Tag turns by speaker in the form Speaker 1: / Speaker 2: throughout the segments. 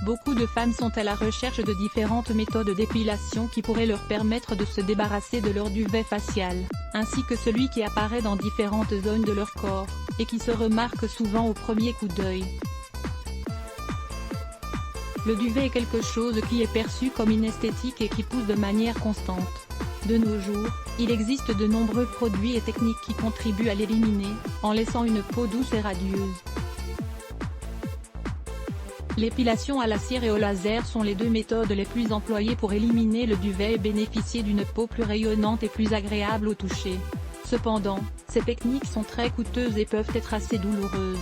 Speaker 1: beaucoup de femmes sont à la recherche de différentes méthodes d'épilation qui pourraient leur permettre de se débarrasser de leur duvet facial, ainsi que celui qui apparaît dans différentes zones de leur corps, et qui se remarque souvent au premier coup d'œil. Le duvet est quelque chose qui est perçu comme inesthétique et qui pousse de manière constante. De nos jours, il existe de nombreux produits et techniques qui contribuent à l'éliminer, en laissant une peau douce et radieuse. L'épilation à la cire et au laser sont les deux méthodes les plus employées pour éliminer le duvet et bénéficier d'une peau plus rayonnante et plus agréable au toucher. Cependant, ces techniques sont très coûteuses et peuvent être assez douloureuses.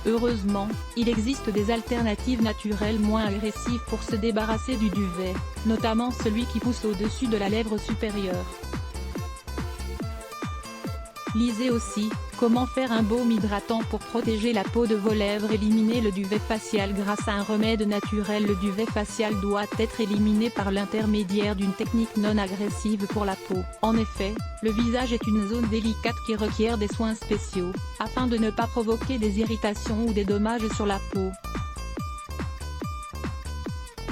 Speaker 1: Heureusement, il existe des alternatives naturelles moins agressives pour se débarrasser du duvet, notamment celui qui pousse au-dessus de la lèvre supérieure. Lisez aussi, comment faire un baume hydratant pour protéger la peau de vos lèvres. Éliminer le duvet facial grâce à un remède naturel. Le duvet facial doit être éliminé par l'intermédiaire d'une technique non agressive pour la peau. En effet, le visage est une zone délicate qui requiert des soins spéciaux, afin de ne pas provoquer des irritations ou des dommages sur la peau.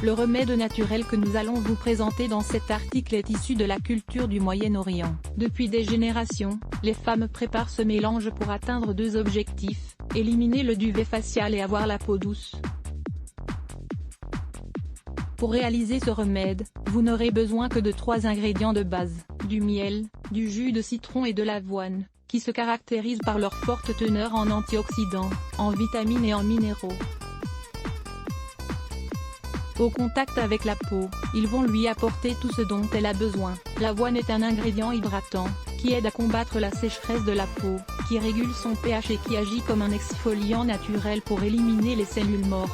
Speaker 1: Le remède naturel que nous allons vous présenter dans cet article est issu de la culture du Moyen-Orient. Depuis des générations, les femmes préparent ce mélange pour atteindre deux objectifs, éliminer le duvet facial et avoir la peau douce. Pour réaliser ce remède, vous n'aurez besoin que de 3 ingrédients de base, du miel, du jus de citron et de l'avoine, qui se caractérisent par leur forte teneur en antioxydants, en vitamines et en minéraux. Au contact avec la peau, ils vont lui apporter tout ce dont elle a besoin. L'avoine est un ingrédient hydratant, qui aide à combattre la sécheresse de la peau, qui régule son pH et qui agit comme un exfoliant naturel pour éliminer les cellules mortes.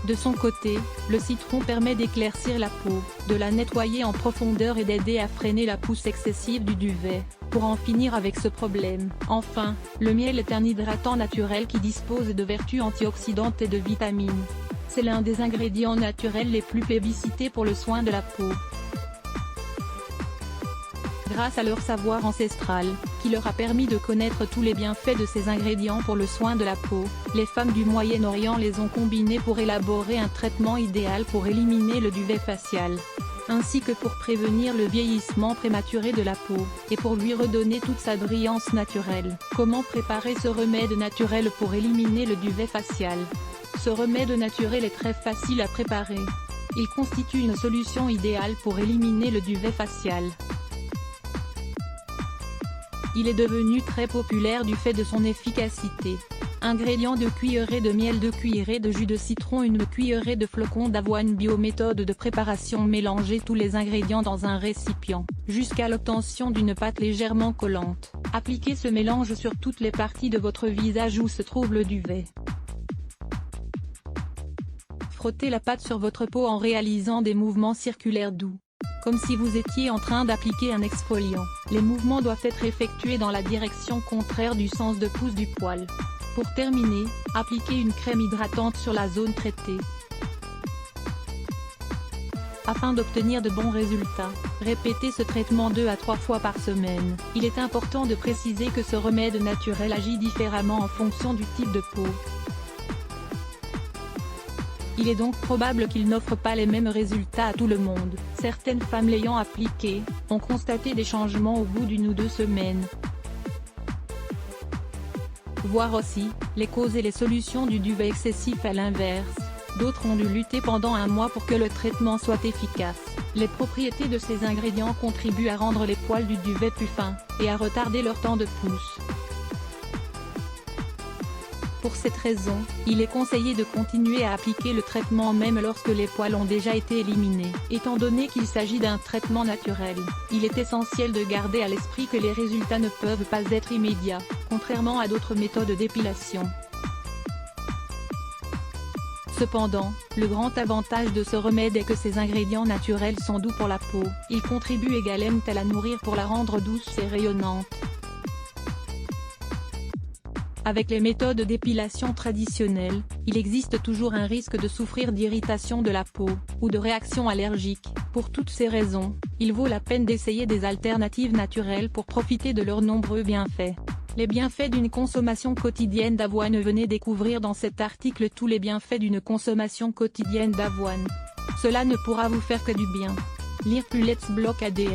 Speaker 1: De son côté, le citron permet d'éclaircir la peau, de la nettoyer en profondeur et d'aider à freiner la pousse excessive du duvet, pour en finir avec ce problème. Enfin, le miel est un hydratant naturel qui dispose de vertus antioxydantes et de vitamines. C'est l'un des ingrédients naturels les plus plébiscités pour le soin de la peau. Grâce à leur savoir ancestral, qui leur a permis de connaître tous les bienfaits de ces ingrédients pour le soin de la peau, les femmes du Moyen-Orient les ont combinés pour élaborer un traitement idéal pour éliminer le duvet facial, ainsi que pour prévenir le vieillissement prématuré de la peau, et pour lui redonner toute sa brillance naturelle. Comment préparer ce remède naturel pour éliminer le duvet facial? Ce remède naturel est très facile à préparer. Il constitue une solution idéale pour éliminer le duvet facial. Il est devenu très populaire du fait de son efficacité. Ingrédients: 2 cuillerées de miel, 2 cuillerées de jus de citron, 1 cuillerée de flocons d'avoine bio. Méthode de préparation: mélangez tous les ingrédients dans un récipient, jusqu'à l'obtention d'une pâte légèrement collante. Appliquez ce mélange sur toutes les parties de votre visage où se trouve le duvet. Frottez la pâte sur votre peau en réalisant des mouvements circulaires doux, comme si vous étiez en train d'appliquer un exfoliant. Les mouvements doivent être effectués dans la direction contraire du sens de pouce du poil. Pour terminer, appliquez une crème hydratante sur la zone traitée. Afin d'obtenir de bons résultats, répétez ce traitement 2 à 3 fois par semaine. Il est important de préciser que ce remède naturel agit différemment en fonction du type de peau. Il est donc probable qu'il n'offre pas les mêmes résultats à tout le monde. Certaines femmes l'ayant appliqué, ont constaté des changements au bout d'1 ou 2 semaines. Voir aussi, les causes et les solutions du duvet excessif. À l'inverse, d'autres ont dû lutter pendant 1 mois pour que le traitement soit efficace. Les propriétés de ces ingrédients contribuent à rendre les poils du duvet plus fins, et à retarder leur temps de pousse. Pour cette raison, il est conseillé de continuer à appliquer le traitement même lorsque les poils ont déjà été éliminés. Étant donné qu'il s'agit d'un traitement naturel, il est essentiel de garder à l'esprit que les résultats ne peuvent pas être immédiats, contrairement à d'autres méthodes d'épilation. Cependant, le grand avantage de ce remède est que ces ingrédients naturels sont doux pour la peau. Ils contribuent également à la nourrir pour la rendre douce et rayonnante. Avec les méthodes d'épilation traditionnelles, il existe toujours un risque de souffrir d'irritation de la peau, ou de réactions allergiques. Pour toutes ces raisons, il vaut la peine d'essayer des alternatives naturelles pour profiter de leurs nombreux bienfaits. Les bienfaits d'une consommation quotidienne d'avoine. Venez découvrir dans cet article tous les bienfaits d'une consommation quotidienne d'avoine. Cela ne pourra vous faire que du bien. Lire plus Let's Block ADN.